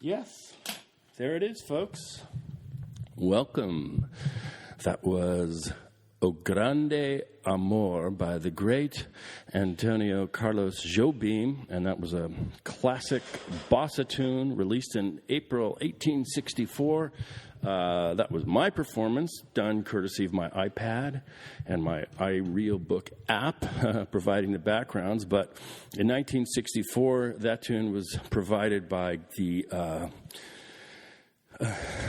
Yes, there it is, folks. Welcome. That was O Grande Amor by the great Antonio Carlos Jobim, and that was a classic bossa tune released in April 1864. That was my performance, done courtesy of my iPad and my iRealBook app, providing the backgrounds. But in 1964, that tune was provided by the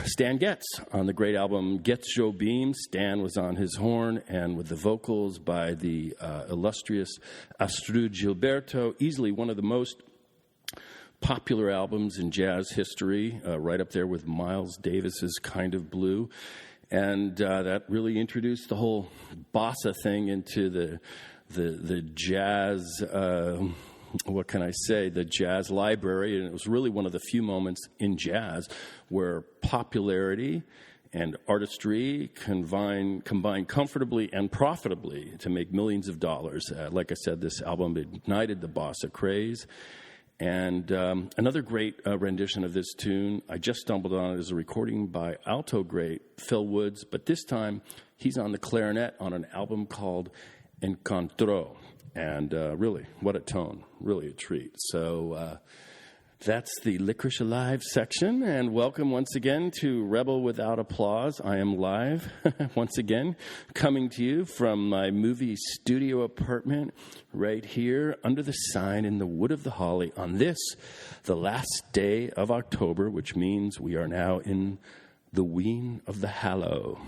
Stan Getz on the great album Getz Jobim. Stan was on his horn, and with the vocals by the illustrious Astrud Gilberto, easily one of the most popular albums in jazz history, right up there with Miles Davis's Kind of Blue. And that really introduced the whole bossa thing into the jazz, what can I say, the jazz library. And it was really one of the few moments in jazz where popularity and artistry combine comfortably and profitably to make millions of dollars. Like I said, this album ignited the bossa craze. And another great rendition of this tune, I just stumbled on it, is a recording by alto great Phil Woods, but this time he's on the clarinet on an album called Encontró. And really, what a tone, really a treat. So that's the Licorice Alive section, and welcome once again to Rebel Without Applause. I am live once again, coming to you from my movie studio apartment right here under the sign in the Wood of the Holly on this, the last day of October, which means we are now in the Ween of the Hallow.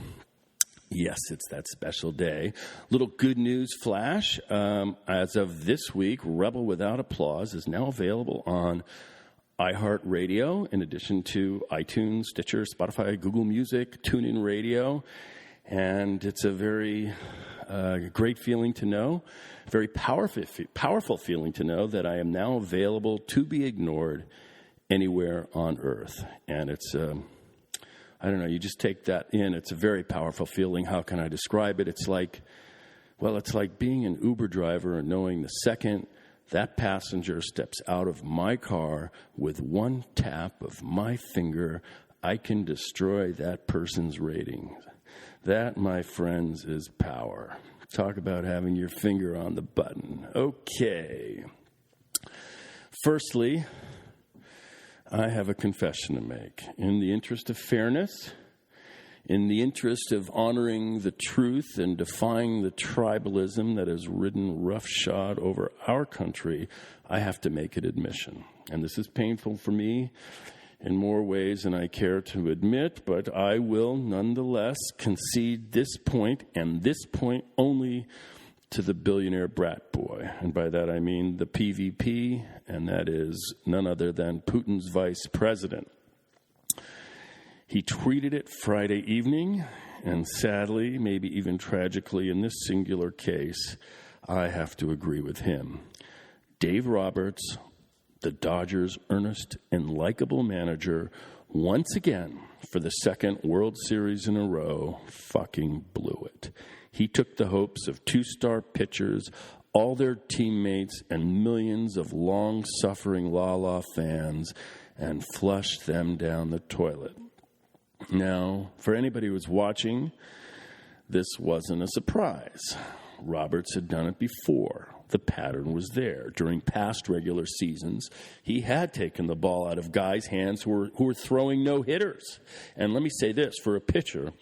Yes, it's that special day. Little good news flash. As of this week, Rebel Without Applause is now available on iHeartRadio, in addition to iTunes, Stitcher, Spotify, Google Music, TuneIn Radio. And it's a very great feeling to know, very powerful feeling to know that I am now available to be ignored anywhere on earth. And it's, I don't know, you just take that in. It's a very powerful feeling. How can I describe it? It's like being an Uber driver and knowing the second that passenger steps out of my car, with one tap of my finger, I can destroy that person's ratings. That, my friends, is power. Talk about having your finger on the button. Okay. Firstly, I have a confession to make. In the interest of fairness, in the interest of honoring the truth and defying the tribalism that has ridden roughshod over our country, I have to make an admission. And this is painful for me in more ways than I care to admit, but I will nonetheless concede this point, and this point only, to the billionaire brat boy. And by that I mean the PVP, and that is none other than Putin's vice president. He tweeted it Friday evening, and sadly, maybe even tragically in this singular case, I have to agree with him. Dave Roberts, the Dodgers' earnest and likable manager, once again, for the second World Series in a row, fucking blew it. He took the hopes of two-star pitchers, all their teammates, and millions of long-suffering la-la fans, and flushed them down the toilet. Now, for anybody who was watching, this wasn't a surprise. Roberts had done it before. The pattern was there. During past regular seasons, he had taken the ball out of guys' hands who were throwing no-hitters. And let me say this, for a pitcher,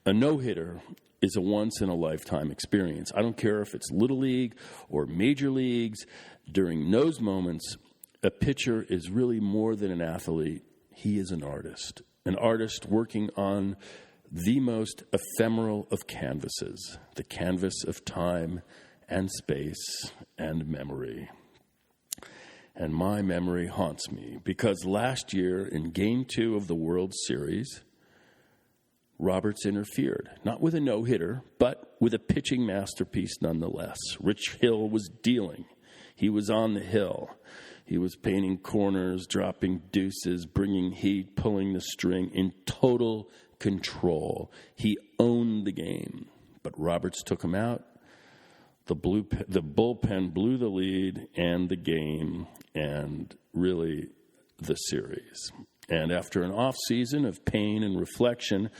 a no-hitter is a once-in-a-lifetime experience. I don't care if it's Little League or Major Leagues. During those moments, a pitcher is really more than an athlete. He is an artist working on the most ephemeral of canvases, the canvas of time and space and memory. And my memory haunts me because last year in Game 2 of the World Series, Roberts interfered, not with a no-hitter, but with a pitching masterpiece nonetheless. Rich Hill was dealing. He was on the hill. He was painting corners, dropping deuces, bringing heat, pulling the string in total control. He owned the game, but Roberts took him out. The bullpen blew the lead and the game and really the series. And after an off-season of pain and reflection,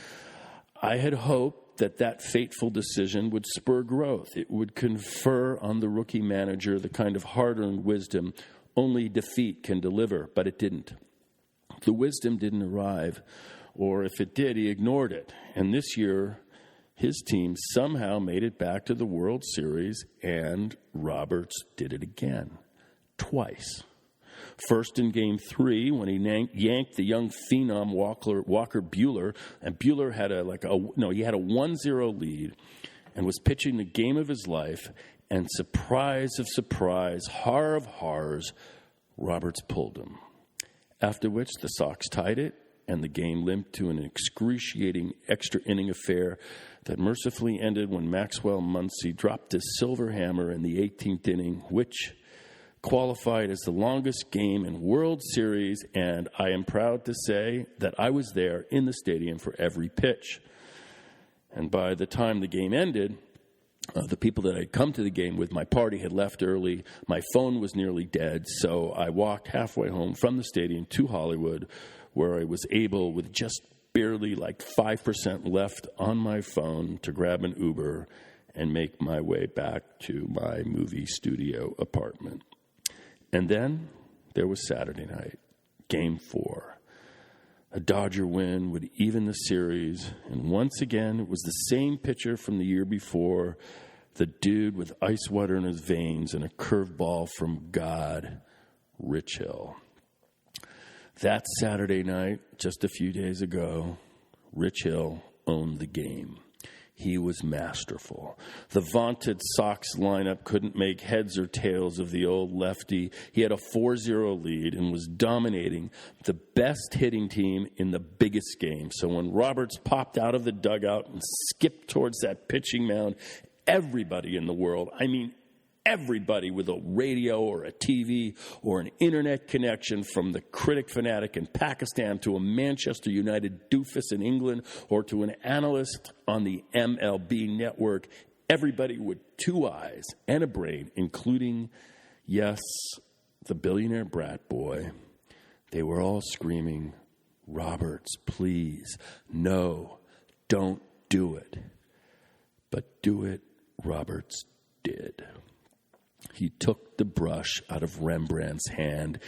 I had hoped that fateful decision would spur growth. It would confer on the rookie manager the kind of hard-earned wisdom only defeat can deliver, but it didn't. The wisdom didn't arrive, or if it did, he ignored it. And this year, his team somehow made it back to the World Series, and Roberts did it again, twice. First in Game 3 when he yanked the young phenom Walker Buehler, and Buehler had a 1-0 lead and was pitching the game of his life, and surprise of surprise, horror of horrors, Roberts pulled him. After which the Sox tied it, and the game limped to an excruciating extra inning affair that mercifully ended when Maxwell Muncy dropped his silver hammer in the 18th inning, which qualified as the longest game in World Series, and I am proud to say that I was there in the stadium for every pitch. And by the time the game ended, the people that I'd come to the game with, my party had left early. My phone was nearly dead, so I walked halfway home from the stadium to Hollywood, where I was able, with just barely 5% left on my phone, to grab an Uber and make my way back to my movie studio apartment. And then there was Saturday night, Game 4. A Dodger win would even the series, and once again it was the same pitcher from the year before, the dude with ice water in his veins and a curveball from God, Rich Hill. That Saturday night, just a few days ago, Rich Hill owned the game. He was masterful. The vaunted Sox lineup couldn't make heads or tails of the old lefty. He had a 4-0 lead and was dominating the best hitting team in the biggest game. So when Roberts popped out of the dugout and skipped towards that pitching mound, everybody in the world, everybody with a radio or a TV or an internet connection, from the critic fanatic in Pakistan to a Manchester United doofus in England or to an analyst on the MLB network, everybody with two eyes and a brain, including, yes, the billionaire brat boy, they were all screaming, "Roberts, please, no, don't do it." But do it, Roberts did. He took the brush out of Rembrandt's hand,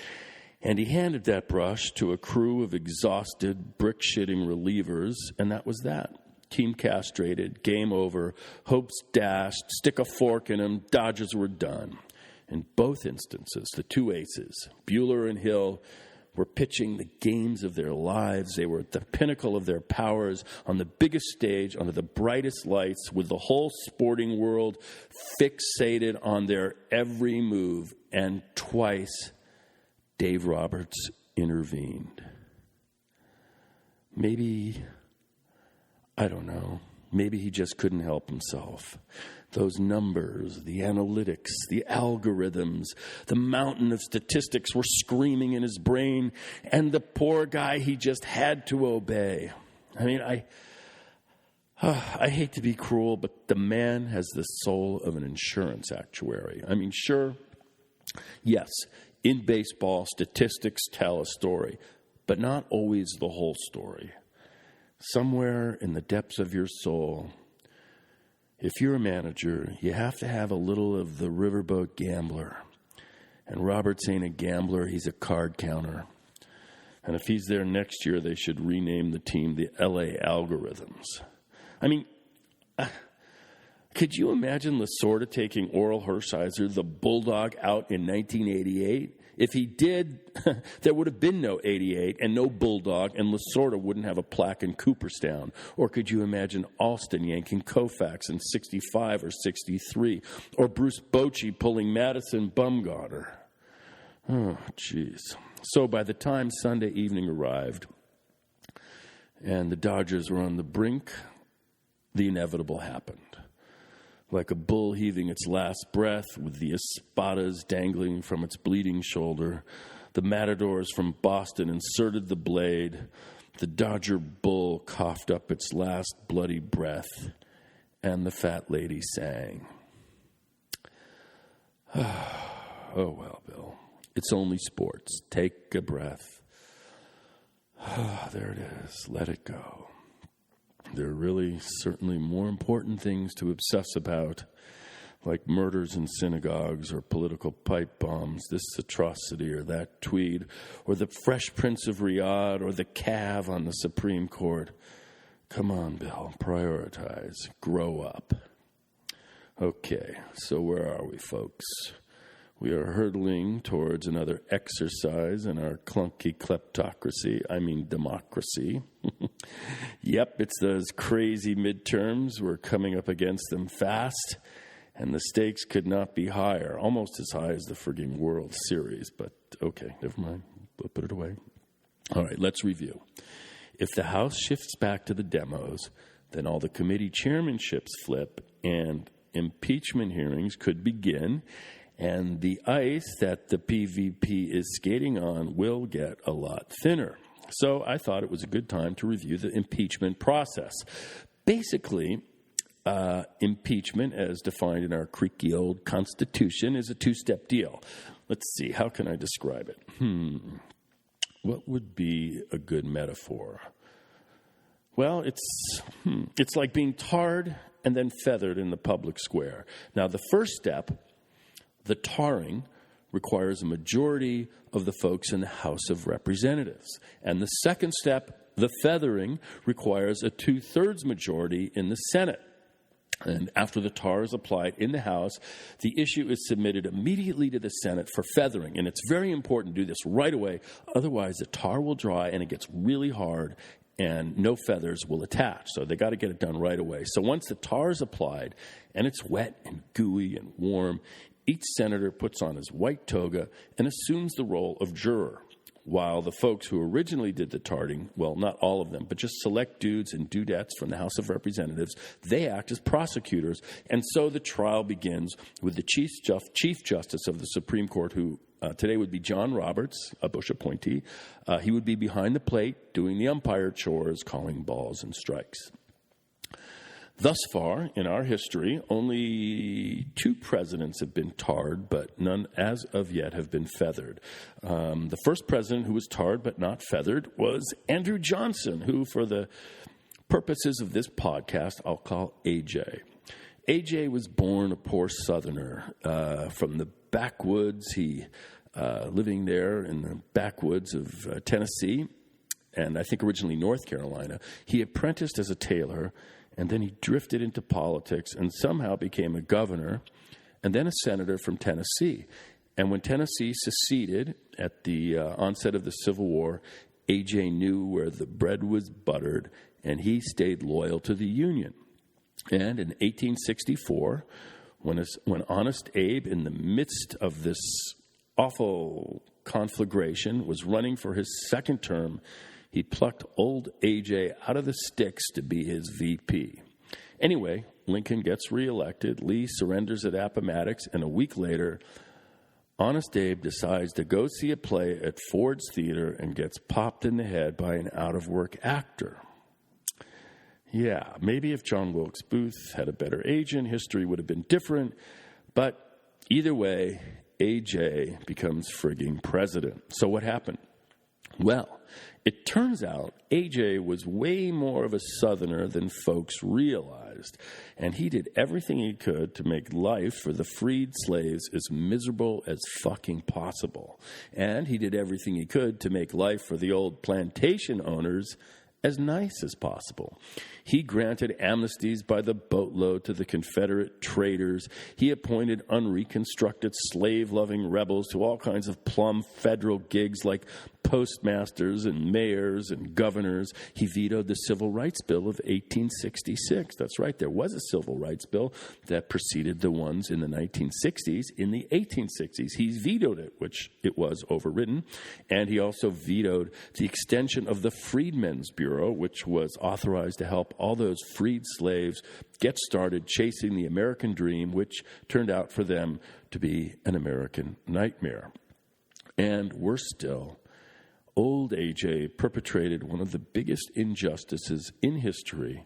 and he handed that brush to a crew of exhausted, brick-shitting relievers, and that was that. Team castrated, game over, hopes dashed, stick a fork in them, Dodgers were done. In both instances, the two aces, Buehler and Hill, were pitching the games of their lives. They were at the pinnacle of their powers, on the biggest stage, under the brightest lights, with the whole sporting world fixated on their every move. And twice, Dave Roberts intervened. Maybe, I don't know, maybe he just couldn't help himself. Those numbers, the analytics, the algorithms, the mountain of statistics were screaming in his brain, and the poor guy, he just had to obey. I hate to be cruel, but the man has the soul of an insurance actuary. Sure, yes, in baseball, statistics tell a story, but not always the whole story. Somewhere in the depths of your soul, if you're a manager, you have to have a little of the riverboat gambler. And Roberts ain't a gambler, he's a card counter. And if he's there next year, they should rename the team the LA Algorithims. Could you imagine Lasorda taking Oral Hershiser, the Bulldog, out in 1988? If he did, there would have been no 88 and no Bulldog, and Lasorda wouldn't have a plaque in Cooperstown. Or could you imagine Alston yanking Koufax in 65 or 63? Or Bruce Bochy pulling Madison Bumgarner? Oh, jeez. So by the time Sunday evening arrived and the Dodgers were on the brink, the inevitable happened. Like a bull heaving its last breath, with the espadas dangling from its bleeding shoulder, the matadors from Boston inserted the blade. The Dodger bull coughed up its last bloody breath, and the fat lady sang. Oh, well, Bill, it's only sports. Take a breath. There it is. Let it go. There are really, certainly more important things to obsess about, like murders in synagogues or political pipe bombs, this atrocity or that tweed, or the Fresh Prince of Riyadh, or the Cav on the Supreme Court. Come on, Bill, prioritize, grow up. Okay, so where are we, folks? We are hurtling towards another exercise in our clunky kleptocracy, democracy. Yep, it's those crazy midterms. We're coming up against them fast, and the stakes could not be higher, almost as high as the frigging World Series. But okay, never mind. We'll put it away. All right, let's review. If the House shifts back to the demos, then all the committee chairmanships flip, and impeachment hearings could begin, and the ice that the PVP is skating on will get a lot thinner. So I thought it was a good time to review the impeachment process. Basically, impeachment, as defined in our creaky old Constitution, is a two-step deal. Let's see, how can I describe it? What would be a good metaphor? Well, it's like being tarred and then feathered in the public square. Now, the first step, the tarring, requires a majority of the folks in the House of Representatives. And the second step, the feathering, requires a 2/3 majority in the Senate. And after the tar is applied in the House, the issue is submitted immediately to the Senate for feathering. And it's very important to do this right away. Otherwise, the tar will dry and it gets really hard and no feathers will attach. So they got to get it done right away. So once the tar is applied and it's wet and gooey and warm, each senator puts on his white toga and assumes the role of juror, while the folks who originally did the tarting, well, not all of them, but just select dudes and dudettes from the House of Representatives, they act as prosecutors. And so the trial begins with the Chief Justice of the Supreme Court, who today would be John Roberts, a Bush appointee. He would be behind the plate doing the umpire chores, calling balls and strikes. Thus far, in our history, only 2 presidents have been tarred, but none as of yet have been feathered. The first president who was tarred but not feathered was Andrew Johnson, who, for the purposes of this podcast, I'll call AJ. AJ was born a poor Southerner from the backwoods. He living there in the backwoods of Tennessee, and I think originally North Carolina. He apprenticed as a tailor, and then he drifted into politics and somehow became a governor and then a senator from Tennessee. And when Tennessee seceded at the onset of the Civil War, AJ knew where the bread was buttered, and he stayed loyal to the Union. And in 1864, when Honest Abe, in the midst of this awful conflagration, was running for his second term, he plucked old AJ out of the sticks to be his VP. Anyway, Lincoln gets reelected, Lee surrenders at Appomattox, and a week later, Honest Abe decides to go see a play at Ford's Theater and gets popped in the head by an out-of-work actor. Yeah, maybe if John Wilkes Booth had a better agent, history would have been different, but either way, AJ becomes frigging president. So what happened? Well, it turns out AJ was way more of a Southerner than folks realized, and he did everything he could to make life for the freed slaves as miserable as fucking possible. And he did everything he could to make life for the old plantation owners as nice as possible. He granted amnesties by the boatload to the Confederate traders. He appointed unreconstructed slave-loving rebels to all kinds of plum federal gigs like postmasters and mayors and governors. He vetoed the Civil Rights Bill of 1866. That's right, there was a Civil Rights Bill that preceded the ones in the 1960s. In the 1860s, he vetoed it, which it was overridden. And he also vetoed the extension of the Freedmen's Bureau, which was authorized to help all those freed slaves get started chasing the American dream, which turned out for them to be an American nightmare. And worse still, old AJ perpetrated one of the biggest injustices in history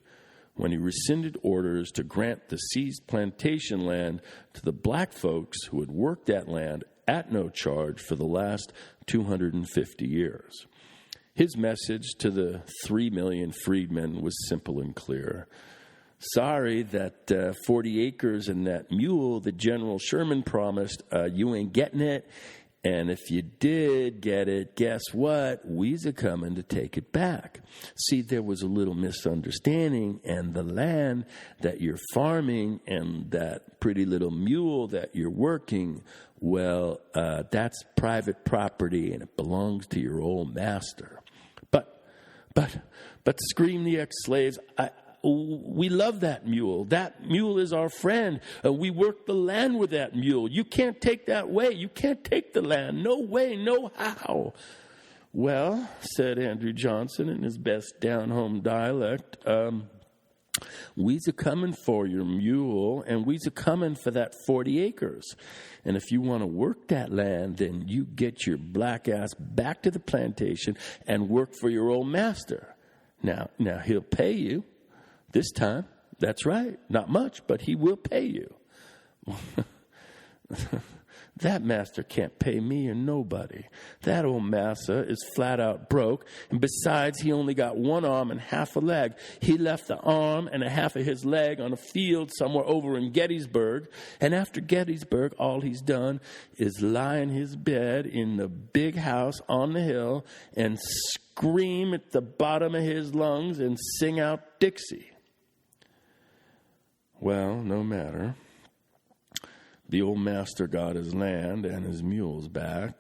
when he rescinded orders to grant the seized plantation land to the black folks who had worked that land at no charge for the last 250 years. His message to the 3 million freedmen was simple and clear. Sorry, that 40 acres and that mule that General Sherman promised, you ain't getting it. And if you did get it, guess what? We's a-coming to take it back. See, there was a little misunderstanding, and the land that you're farming and that pretty little mule that you're working, well, that's private property, and it belongs to your old master. But scream the ex-slaves, we love that mule. That mule is our friend. We work the land with that mule. You can't take that way. You can't take the land. No way, no how. Well, said Andrew Johnson in his best down-home dialect, we's a-coming for your mule, and we's a-coming for that 40 acres. And if you want to work that land, then you get your black ass back to the plantation and work for your old master. Now he'll pay you. This time, that's right. Not much, but he will pay you. That master can't pay me or nobody. That old massa is flat out broke. And besides, he only got one arm and half a leg. He left the arm and a half of his leg on a field somewhere over in Gettysburg. And after Gettysburg, all he's done is lie in his bed in the big house on the hill and scream at the bottom of his lungs and sing out Dixie. Well, no matter. The old master got his land and his mules back.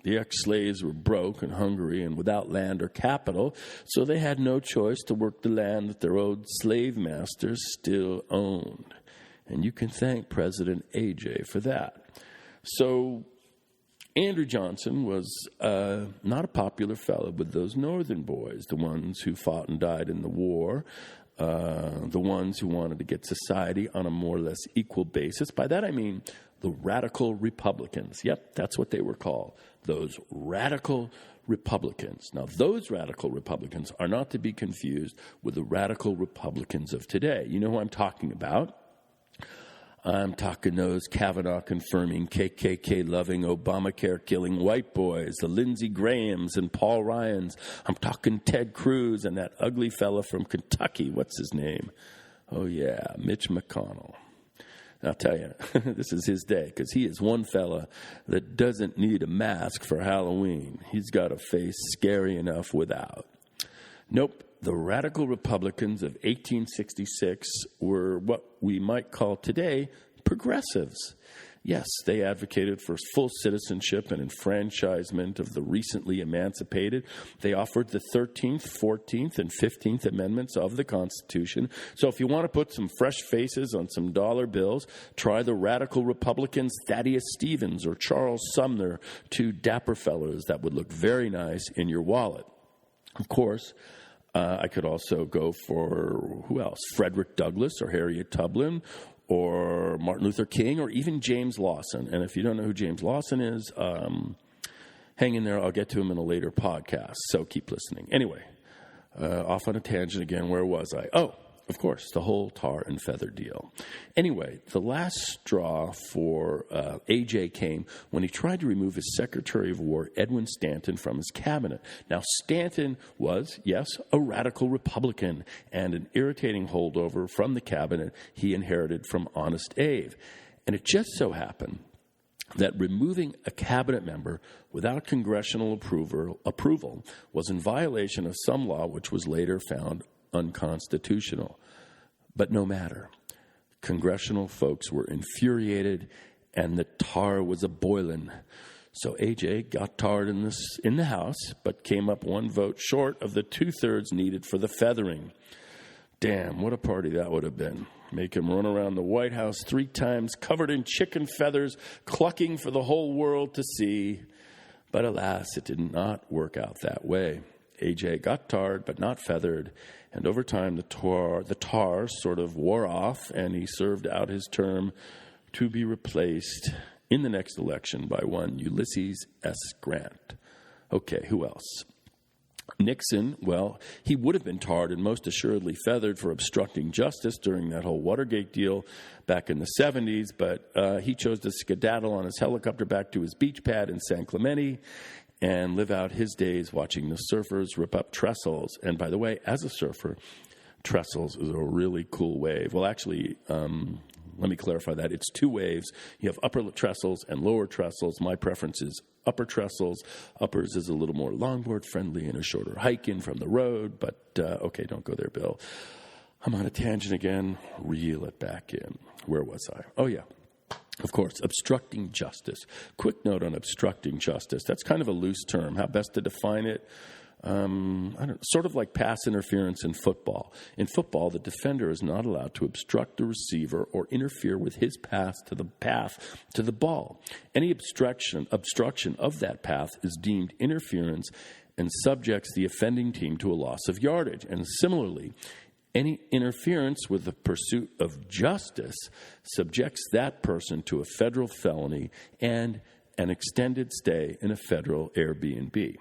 The ex-slaves were broke and hungry and without land or capital, so they had no choice to work the land that their old slave masters still owned. And you can thank President A.J. for that. So Andrew Johnson was not a popular fellow with those northern boys, the ones who fought and died in the war, the ones who wanted to get society on a more or less equal basis. By that I mean the radical Republicans. Yep, that's what they were called, those radical Republicans. Now, those radical Republicans are not to be confused with the radical Republicans of today. You know who I'm talking about? I'm talking those Kavanaugh-confirming, KKK-loving, Obamacare-killing white boys, the Lindsey Grahams and Paul Ryans. I'm talking Ted Cruz and that ugly fella from Kentucky. What's his name? Oh, yeah, Mitch McConnell. I'll tell you, this is his day, because he is one fella that doesn't need a mask for Halloween. He's got a face scary enough without. Nope. The radical Republicans of 1866 were what we might call today progressives. Yes, they advocated for full citizenship and enfranchisement of the recently emancipated. They offered the 13th, 14th, and 15th Amendments of the Constitution. So if you want to put some fresh faces on some dollar bills, try the radical Republicans Thaddeus Stevens or Charles Sumner, two dapper fellows that would look very nice in your wallet. Of course, I could also go for, who else? Frederick Douglass or Harriet Tubman or Martin Luther King or even James Lawson. And if you don't know who James Lawson is, hang in there. I'll get to him in a later podcast, so keep listening. Anyway, off on a tangent again. Where was I? Oh, of course, the whole tar and feather deal. Anyway, the last straw for A.J. came when he tried to remove his Secretary of War, Edwin Stanton, from his cabinet. Now, Stanton was, yes, a radical Republican and an irritating holdover from the cabinet he inherited from Honest Abe. And it just so happened that removing a cabinet member without congressional approval was in violation of some law which was later found unconstitutional. But no matter. Congressional folks were infuriated and the tar was a-boiling. So A.J. got tarred in the House, but came up one vote short of the 2/3 needed for the feathering. Damn, what a party that would have been. Make him run around the White House 3 times, covered in chicken feathers, clucking for the whole world to see. But alas, it did not work out that way. A.J. got tarred, but not feathered, and over time the tar sort of wore off, and he served out his term to be replaced in the next election by one Ulysses S. Grant. Okay, who else? Nixon, well, he would have been tarred and most assuredly feathered for obstructing justice during that whole Watergate deal back in the 70s, but he chose to skedaddle on his helicopter back to his beach pad in San Clemente. and live out his days watching the surfers rip up trestles. And by the way, as a surfer, trestles is a really cool wave. Well, actually, let me clarify that. It's two waves. You have upper trestles and lower trestles. My preference is upper trestles. Uppers is a little more longboard friendly and a shorter hike in from the road. But, okay, don't go there, Bill. I'm on a tangent again. Reel it back in. Where was I? Oh, yeah. Of course, obstructing justice. Quick note on obstructing justice. That's kind of a loose term. How best to define it? Sort of like pass interference in football. In football, the defender is not allowed to obstruct the receiver or interfere with his path to the ball. Any obstruction of that path is deemed interference and subjects the offending team to a loss of yardage. And similarly, any interference with the pursuit of justice subjects that person to a federal felony and an extended stay in a federal Airbnb.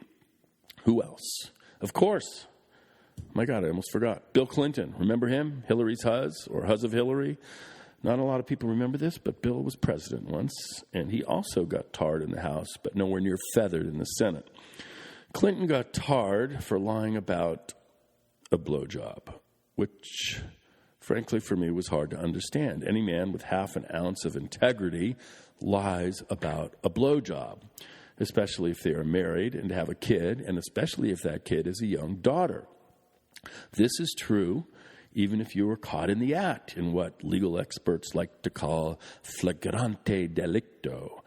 Who else? Of course. My God, I almost forgot. Bill Clinton. Remember him? Hillary's huz, or huz of Hillary. Not a lot of people remember this, but Bill was president once, and he also got tarred in the House, but nowhere near feathered in the Senate. Clinton got tarred for lying about a blowjob, which, frankly, for me was hard to understand. Any man with half an ounce of integrity lies about a blowjob, especially if they are married and have a kid, and especially if that kid is a young daughter. This is true even if you were caught in the act, in what legal experts like to call flagrante delicto.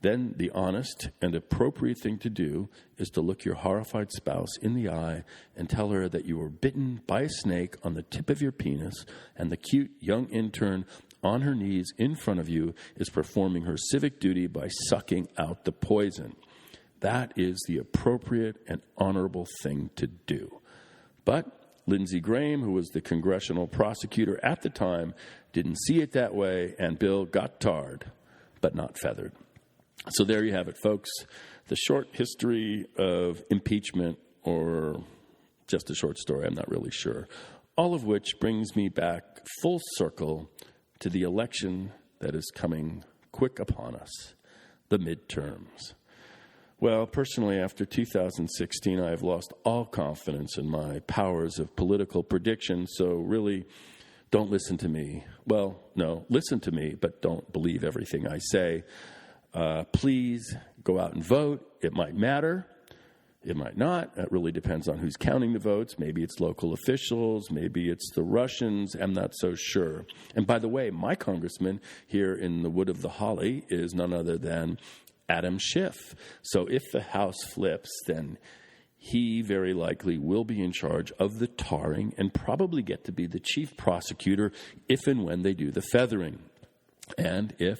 Then the honest and appropriate thing to do is to look your horrified spouse in the eye and tell her that you were bitten by a snake on the tip of your penis, and the cute young intern on her knees in front of you is performing her civic duty by sucking out the poison. That is the appropriate and honorable thing to do. But Lindsey Graham, who was the congressional prosecutor at the time, didn't see it that way, and Bill got tarred, but not feathered. So there you have it, folks. The short history of impeachment, or just a short story, I'm not really sure. All of which brings me back full circle to the election that is coming quick upon us, the midterms. Well, personally, after 2016, I have lost all confidence in my powers of political prediction, so really don't listen to me. Well, no, listen to me, but don't believe everything I say. Please go out and vote. It might matter. It might not. It really depends on who's counting the votes. Maybe it's local officials. Maybe it's the Russians. I'm not so sure. And by the way, my congressman here in the Wood of the Holly is none other than Adam Schiff. So if the House flips, then he very likely will be in charge of the tarring and probably get to be the chief prosecutor if and when they do the feathering. And if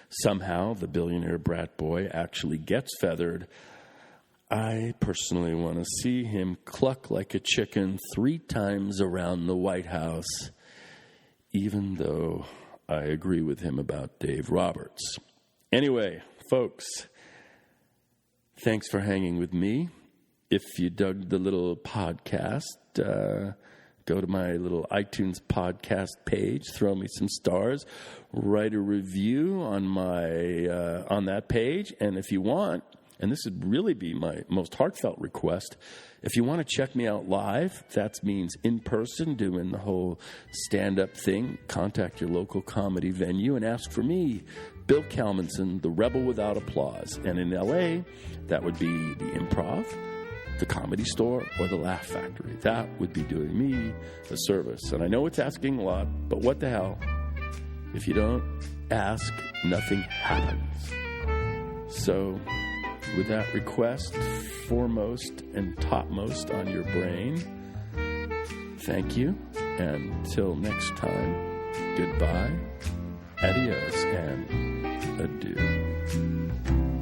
somehow the billionaire brat boy actually gets feathered, I personally want to see him cluck like a chicken 3 times around the White House, even though I agree with him about Dave Roberts. Anyway, folks, thanks for hanging with me. If you dug the little podcast, go to my little iTunes podcast page, throw me some stars, write a review on on that page, and if you want, and this would really be my most heartfelt request, if you want to check me out live, that means in person, doing the whole stand-up thing, contact your local comedy venue and ask for me, Bill Kalmanson, the Rebel Without Applause. And in L.A., that would be the Improv, the Comedy Store, or the Laugh Factory. That would be doing me a service. And I know it's asking a lot, but what the hell? If you don't ask, nothing happens. So, with that request foremost and topmost on your brain, thank you. And until next time, goodbye, adios, and adieu.